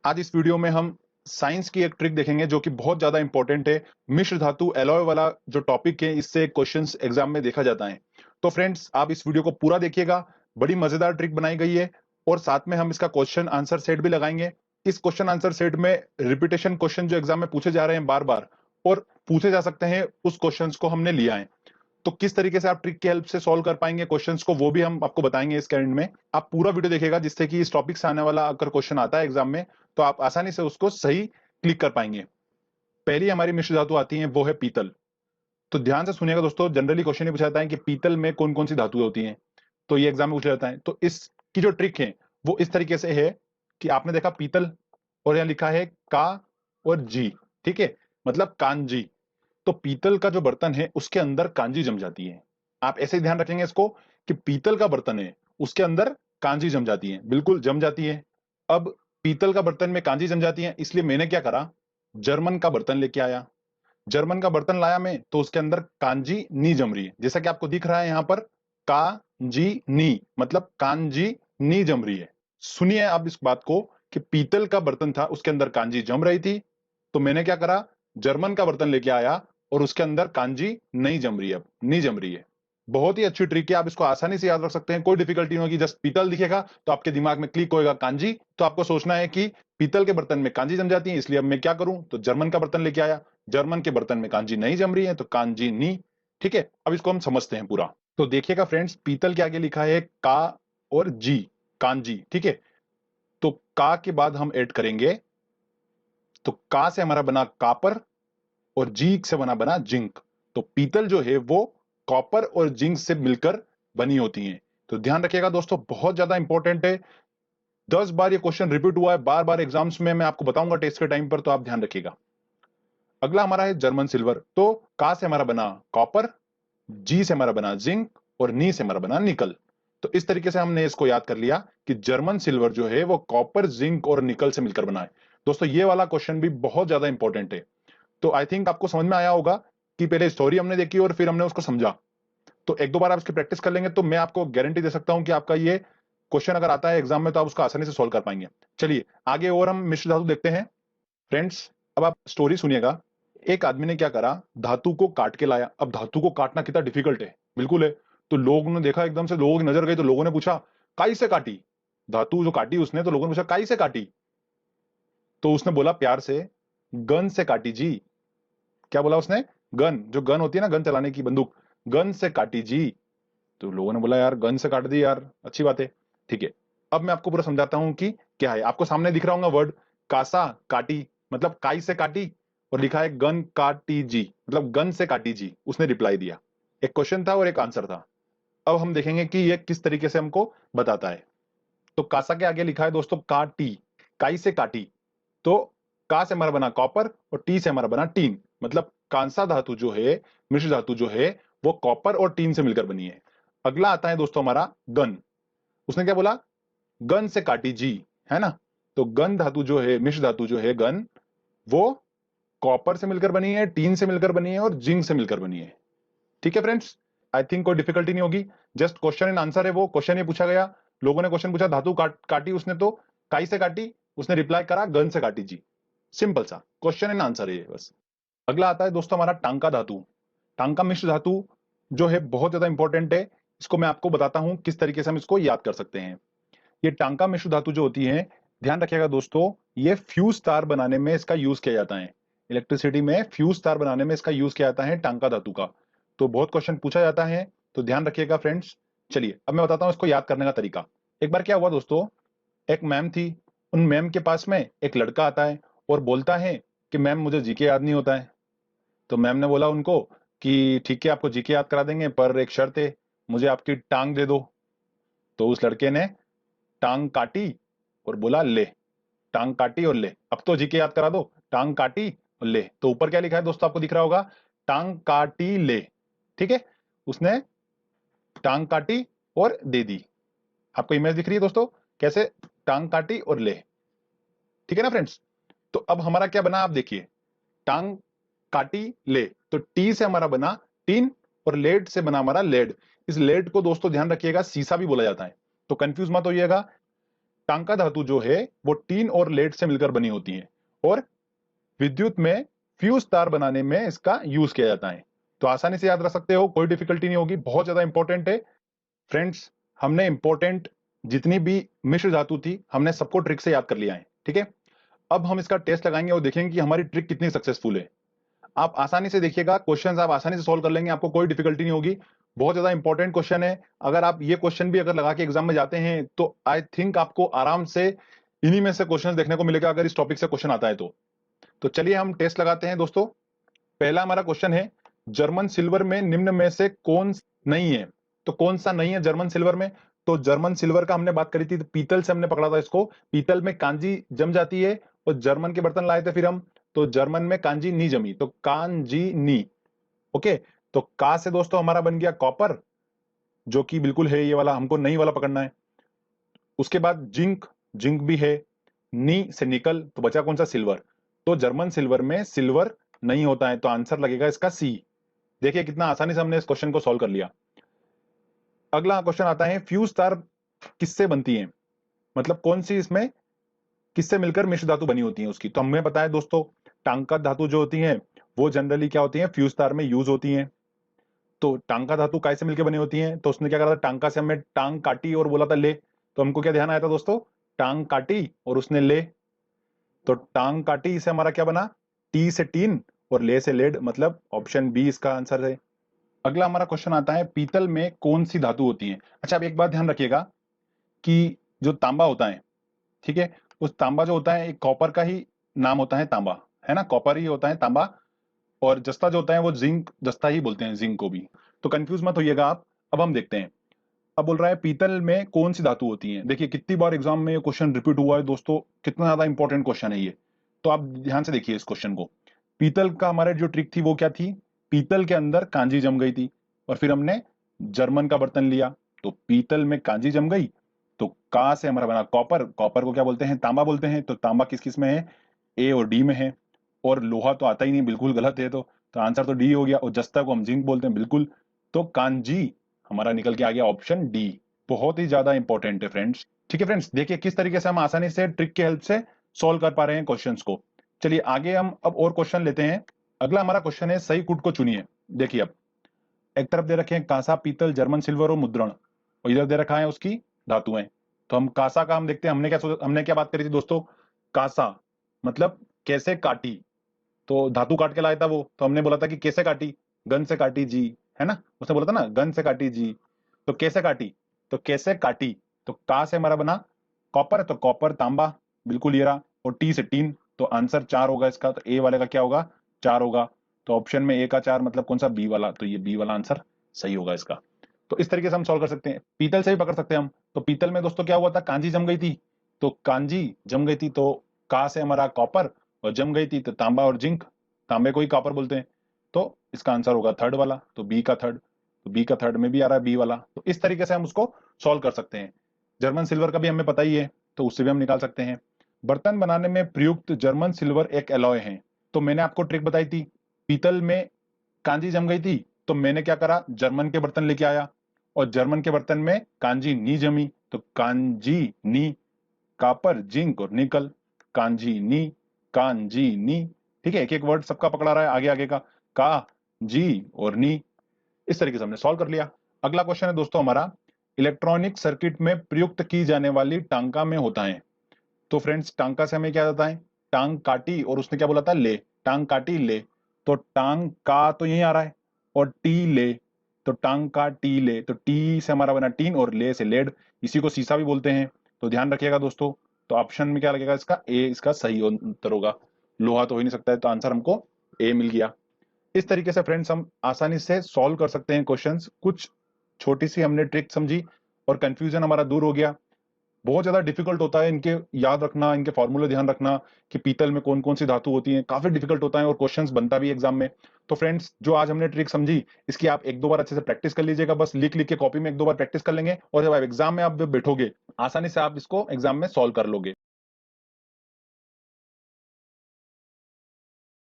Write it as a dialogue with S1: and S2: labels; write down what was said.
S1: आज इस वीडियो में हम साइंस की एक ट्रिक देखेंगे जो कि बहुत ज्यादा इंपॉर्टेंट है। मिश्र धातु एलॉय वाला जो टॉपिक है, इससे क्वेश्चंस एग्जाम में देखा जाता है। तो फ्रेंड्स, आप इस वीडियो को पूरा देखिएगा। बड़ी मजेदार ट्रिक बनाई गई है और साथ में हम इसका क्वेश्चन आंसर सेट भी लगाएंगे। इस क्वेश्चन आंसर सेट में रिपीटेशन क्वेश्चन जो एग्जाम में पूछे जा रहे हैं बार बार और पूछे जा सकते हैं, उस क्वेश्चंस को हमने लिया है। तो किस तरीके से आप ट्रिक की हेल्प से सॉल्व कर पाएंगे क्वेश्चंस को, वो भी हम आपको बताएंगे इसके एंड में। आप पूरा वीडियो देखिएगा, जिससे कि इस टॉपिक से आने वाला अगर क्वेश्चन आता है एग्जाम में तो आप आसानी से उसको सही क्लिक कर पाएंगे। पहली हमारी मिश्र धातु आती है, वो है पीतल। तो ध्यान से सुनिएगा दोस्तों, जनरली क्वेश्चन ये पूछा जाता है कि पीतल में कौन कौन सी धातुएं होती हैं, तो ये एग्जाम में पूछा जाता है। तो इसकी जो ट्रिक है वो इस तरीके से है कि आपने देखा पीतल और यहाँ लिखा है का और जी, ठीक है, मतलब कांजी। तो पीतल का जो बर्तन है उसके अंदर कांजी जम जाती है। आप ऐसे ही ध्यान रखेंगे इसको कि पीतल का बर्तन है उसके अंदर कांजी जम जाती है, बिल्कुल जम जाती है। अब पीतल का बर्तन में कांजी जम जाती है, इसलिए मैंने क्या करा, जर्मन का बर्तन लेके आया। जर्मन का बर्तन लाया मैं, तो उसके अंदर कांजी नी जम रही है, जैसा कि आपको दिख रहा है यहां पर, कांजी नी, मतलब कांजी नी जम रही है। सुनिए आप इस बात को कि पीतल का बर्तन था उसके अंदर कांजी जम रही थी, तो मैंने क्या करा, जर्मन का बर्तन लेके आया और उसके अंदर कांजी नहीं जम रही है, अब नहीं जम रही है। बहुत ही अच्छी ट्रिक है, आप इसको आसानी से याद रख सकते हैं, कोई डिफिकल्टी नहीं होगी। जस्ट पीतल दिखेगा तो आपके दिमाग में क्लिक होएगा कांजी, तो आपको सोचना है कि पीतल के बर्तन में कांजी जम जाती है, इसलिए अब मैं क्या करूं, तो जर्मन का बर्तन लेके आया। जर्मन के बर्तन में कांजी नहीं जम रही है तो कांजी नी, ठीक है। अब इसको हम समझते हैं पूरा। तो देखिएगा फ्रेंड्स, पीतल के आगे लिखा है का और जी, कांजी, ठीक है। तो का के बाद हम ऐड करेंगे, तो का से हमारा बना कापर और जिंक से बना जिंक। तो पीतल जो है वो कॉपर और जिंक से मिलकर बनी होती है। तो ध्यान रखिएगा दोस्तों, बहुत ज्यादा इंपॉर्टेंट है। 10 बार ये क्वेश्चन रिपीट हुआ है, बार बार एग्जाम्स में मैं आपको बताऊंगा टेस्ट के टाइम पर, तो आप ध्यान रखिएगा। अगला हमारा है जर्मन सिल्वर। तो का से हमारा बना कॉपर, जी से हमारा बना जिंक और नी से हमारा बना निकल। तो इस तरीके से हमने इसको याद कर लिया कि जर्मन सिल्वर जो है वो कॉपर, जिंक और निकल से मिलकर बना है। दोस्तों ये वाला क्वेश्चन भी बहुत ज्यादा इंपॉर्टेंट है। तो आई थिंक आपको समझ में आया होगा कि पहले स्टोरी हमने देखी और फिर हमने उसको समझा। तो एक दो बार आप इसकी प्रैक्टिस कर लेंगे तो मैं आपको गारंटी दे सकता हूं कि आपका ये क्वेश्चन अगर आता है एग्जाम में तो आप उसको आसानी से सोल्व कर पाएंगे। चलिए आगे और हम मिश्र धातु देखते हैं। फ्रेंड्स, अब आप स्टोरी सुनिएगा। एक आदमी ने क्या करा, धातु को काट के लाया। अब धातु को काटना कितना डिफिकल्ट है, बिल्कुल है। तो लोगों ने देखा, एकदम से लोगों की नजर गई, तो लोगों ने पूछा काई से काटी धातु, जो काटी उसने, तो लोगों ने पूछा काई से काटी। तो उसने बोला प्यार से, गन से काटी जी। क्या बोला उसने, गन, जो गन होती है ना, गन चलाने की बंदूक, गन से काटी जी। तो लोगों ने बोला यार गन से काट दी यार, अच्छी बात है, ठीक है। अब मैं आपको पूरा समझाता हूं कि क्या है। आपको सामने दिख रहा होगा वर्ड कासा काटी, मतलब काई से काटी, और लिखा है गन काटी जी, मतलब गन से काटी जी। उसने रिप्लाई दिया, एक क्वेश्चन था और एक आंसर था। अब हम देखेंगे कि ये किस तरीके से हमको बताता है। तो कासा के आगे लिखा है दोस्तों काटी, काई से काटी। तो का से हमारा बना कॉपर और टी से हमारा बना टीन, मतलब कांसा धातु जो है, मिश्र धातु जो है, वो कॉपर और टीन से मिलकर बनी है। अगला आता है दोस्तों हमारा गन। उसने क्या बोला, गन से काटी जी, है ना। तो गन धातु जो है, मिश्र धातु जो है गन, वो कॉपर से मिलकर बनी है, टीन से मिलकर बनी है और जिंक से मिलकर बनी है। ठीक है फ्रेंड्स, आई थिंक कोई डिफिकल्टी नहीं होगी। जस्ट क्वेश्चन एंड आंसर है, वो क्वेश्चन ये पूछा गया। लोगों ने क्वेश्चन पूछा धातु काटी उसने, तो काई से काटी, उसने रिप्लाई करा गन से काटी जी। सिंपल सा क्वेश्चन एंड आंसर है ये बस। अगला आता है दोस्तों हमारा टांका धातु। टांका मिश्र धातु जो है बहुत ज्यादा इंपॉर्टेंट है। इसको मैं आपको बताता हूं किस तरीके से हम इसको याद कर सकते हैं। ये टांका मिश्र धातु जो होती है, ध्यान रखिएगा दोस्तों, ये फ्यूज तार बनाने में इसका यूज किया जाता है। इलेक्ट्रिसिटी में फ्यूज तार बनाने में इसका यूज किया जाता है टांका धातु का। तो बहुत क्वेश्चन पूछा जाता है, तो ध्यान रखिएगा फ्रेंड्स। चलिए अब मैं बताता हूं इसको याद करने का तरीका। एक बार क्या हुआ दोस्तों, एक मैम थी, उन मैम के पास में एक लड़का आता है और बोलता है कि मैम मुझे जीके याद नहीं होता है। तो मैम ने बोला उनको कि ठीक है आपको जीके याद करा देंगे, पर एक शर्त है, मुझे आपकी टांग दे दो। तो उस लड़के ने टांग काटी और बोला ले, टांग काटी और ले, अब तो जीके याद करा दो, टांग काटी और ले। तो ऊपर क्या लिखा है दोस्तों, आपको दिख रहा होगा, टांग काटी ले, ठीक है। उसने टांग काटी और दे दी। आपको इमेज दिख रही है दोस्तों, कैसे टांग काटी और ले, ठीक है ना फ्रेंड्स। तो अब हमारा क्या बना, आप देखिए, टांग काटी ले, तो टी से हमारा बना टीन और लेड से बना हमारा लेड। इस लेड को दोस्तों ध्यान रखिएगा सीसा भी बोला जाता है, तो कंफ्यूज मत होइएगा। टांका धातु जो है वो टीन और लेड से मिलकर बनी होती है और विद्युत में फ्यूज तार बनाने में इसका यूज किया जाता है। तो आसानी से याद रख सकते हो, कोई डिफिकल्टी नहीं होगी, बहुत ज्यादा इंपॉर्टेंट है फ्रेंड्स। हमने इंपॉर्टेंट जितनी भी मिश्र धातु थी हमने सबको ट्रिक से याद कर लिया है, ठीक है। अब हम इसका टेस्ट लगाएंगे और देखेंगे कि हमारी ट्रिक कितनी सक्सेसफुल है। आप आसानी से देखिएगा, क्वेश्चंस आप आसानी से सॉल्व कर लेंगे, आपको कोई डिफिकल्टी नहीं होगी। बहुत ज्यादा इंपॉर्टेंट क्वेश्चन है। अगर आप ये क्वेश्चन भी अगर लगा के एग्जाम में जाते हैं तो आई थिंक आपको आराम से इन्हीं में से क्वेश्चन देखने को मिलेगा अगर इस टॉपिक से क्वेश्चन आता है तो चलिए हम टेस्ट लगाते हैं दोस्तों। पहला हमारा क्वेश्चन है, जर्मन सिल्वर में निम्न में से कौन नहीं है। तो कौन सा नहीं है जर्मन सिल्वर में? तो जर्मन सिल्वर का हमने बात करी थी, तो पीतल से हमने पकड़ा था इसको। पीतल में कांजी जम जाती है और जर्मन के बर्तन लाए थे फिर हम, तो जर्मन में कांजी नहीं जमी, तो कांजी नी। ओके, तो का से दोस्तों हमारा बन गया कॉपर, जो कि बिल्कुल है ये वाला, हमको नहीं वाला पकड़ना है। उसके बाद जिंक, जिंक भी है। नी से निकल, तो बचा कौन सा? सिल्वर। तो जर्मन सिल्वर में सिल्वर नहीं होता है, तो आंसर लगेगा इसका सी। देखिए कितना आसानी से हमने इस क्वेश्चन को सॉल्व कर लिया। अगला क्वेश्चन आता है, फ्यूज तार किससे बनती है, मतलब कौन सी इसमें किससे मिलकर मिश्र धातु बनी होती है उसकी। तो हमें पता है दोस्तों, टांका धातु जो होती है वो जनरली क्या होती है, फ्यूज तार में यूज होती है। तो टांका धातु काय से मिलकर बनी होती है, तो उसने क्या करा था, टांका से हमने टांग काटी और बोला था ले। तो हमको क्या ध्यान आया था दोस्तों, टांग काटी और उसने ले, तो टांग काटी से हमारा क्या बना, टी से टीन और ले से लेड, मतलब ऑप्शन बी इसका आंसर है। अगला हमारा क्वेश्चन आता है, पीतल में कौन सी धातु होती है। अच्छा, अब एक बात ध्यान रखिएगा कि जो तांबा होता है, ठीक है, उस तांबा जो होता है एक कॉपर का ही नाम होता है तांबा, है ना, कॉपर ही होता है तांबा। और जस्ता जो होता है वो जिंक, जस्ता ही बोलते हैं जिंक को भी। तो कंफ्यूज मत होइएगा आप। अब हम देखते हैं, अब बोल रहा है पीतल में कौन सी धातु होती है। देखिए कितनी बार एग्जाम में ये क्वेश्चन रिपीट हुआ है दोस्तों, कितना ज्यादा इंपॉर्टेंट क्वेश्चन है ये। तो आप ध्यान से देखिए इस क्वेश्चन को। पीतल का हमारे जो ट्रिक थी वो क्या थी, पीतल के अंदर कांजी जम गई थी और फिर हमने जर्मन का बर्तन लिया, तो पीतल में कांजी जम गई, तो का से हमारा बना कॉपर। कॉपर को क्या बोलते हैं, तांबा बोलते हैं। तो तांबा किस किस में है, ए और डी में है। और लोहा तो आता ही नहीं, बिल्कुल गलत है। तो आंसर तो डी हो गया। और जस्ता को हम जिंक बोलते हैं, बिल्कुल। तो कांजी हमारा निकल के आ गया ऑप्शन डी। बहुत ही ज्यादा इंपॉर्टेंट है फ्रेंड्स। ठीक है फ्रेंड्स, देखिए किस तरीके से हम आसानी से ट्रिक की हेल्प से सॉल्व कर पा रहे हैं क्वेश्चंस को। चलिए आगे हम अब और क्वेश्चन लेते हैं। अगला हमारा क्वेश्चन है, सही कूट को चुनिए। देखिए अब एक तरफ दे रखे हैं कांसा, पीतल, जर्मन सिल्वर और मुद्रण, और इधर दे रखा है उसकी धातुएं। तो हम कांसा का हम देखते हैं, हमने क्या बात करी थी दोस्तों, कांसा मतलब कैसे काटी। तो धातु काट के लाया था वो, तो हमने बोला था कि कैसे काटी, गन से काटी जी, है ना, उसने बोला था ना गन से काटी जी। तो कैसे काटी, तो कैसे काटी, तो का से हमारा बना कॉपर, तो कॉपर तांबा, बिल्कुल ये रहा। और टी से टीन, तो आंसर 4 होगा इसका। तो ए वाले का क्या होगा, 4 होगा। तो ऑप्शन में ए का 4 मतलब कौन सा, बी वाला। तो ये बी वाला आंसर सही होगा इसका। तो इस तरीके से हम सॉल्व कर सकते हैं। पीतल से भी पकड़ सकते हैं हम। तो पीतल में दोस्तों क्या हुआ था, कांजी जम गई थी, तो कांजी जम गई थी, तो का से हमारा कॉपर, और जम गई थी तो तांबा और जिंक, तांबे को ही कॉपर बोलते हैं। तो इसका आंसर होगा थर्ड वाला, तो बी का थर्ड। तो बी का थर्ड में भी आ रहा है बी वाला। तो इस तरीके से हम उसको सॉल्व कर सकते हैं। जर्मन सिल्वर का भी हमें पता ही है, तो उससे भी हम निकाल सकते हैं। बर्तन बनाने में प्रयुक्त जर्मन सिल्वर एक एलॉय है। तो मैंने आपको ट्रिक बताई थी, पीतल में कांजी जम गई थी, तो मैंने क्या करा, जर्मन के बर्तन लेके आया, और जर्मन के बर्तन में कांजी नी जमी, तो कांजी नी, कापर, जिंक और निकल, कांजी नी, कांजी नी। ठीक है, एक एक वर्ड सबका पकड़ा रहा है आगे आगे का जी और नी। इस तरीके से हमने सॉल्व कर लिया। अगला क्वेश्चन है दोस्तों हमारा, इलेक्ट्रॉनिक सर्किट में प्रयुक्त की जाने वाली टांका में होता है। तो फ्रेंड्स टांका से हमें क्या आता है, टांग काटी और उसने क्या बोला था, ले, टांग काटी ले। तो टांग का तो यही आ रहा है, और टी ले, तो टांग का टी ले, तो टी से हमारा बना टीन और ले से लेड, इसी को सीसा भी बोलते हैं। तो ध्यान रखिएगा दोस्तों। तो ऑप्शन में क्या लगेगा इसका, ए इसका सही उत्तर होगा। लोहा तो हो ही नहीं सकता है, तो आंसर हमको ए मिल गया। इस तरीके से फ्रेंड्स हम आसानी से सॉल्व कर सकते हैं क्वेश्चंस। कुछ छोटी सी हमने ट्रिक समझी और कंफ्यूजन हमारा दूर हो गया। बहुत ज्यादा डिफिकल्ट होता है इनके याद रखना, इनके फॉर्मूले ध्यान रखना कि पीतल में कौन कौन सी धातु होती है, काफी डिफिकल्ट होता है और क्वेश्चंस बनता भी एग्जाम में। तो फ्रेंड्स जो आज हमने ट्रिक समझी, इसकी आप एक दो बार अच्छे से प्रैक्टिस कर लीजिएगा, बस लिख लिख के कॉपी में एक दो बार प्रैक्टिस कर लेंगे, और जब आप एग्जाम में आप बैठोगे आसानी से आप इसको एग्जाम में सॉल्व कर लोगे।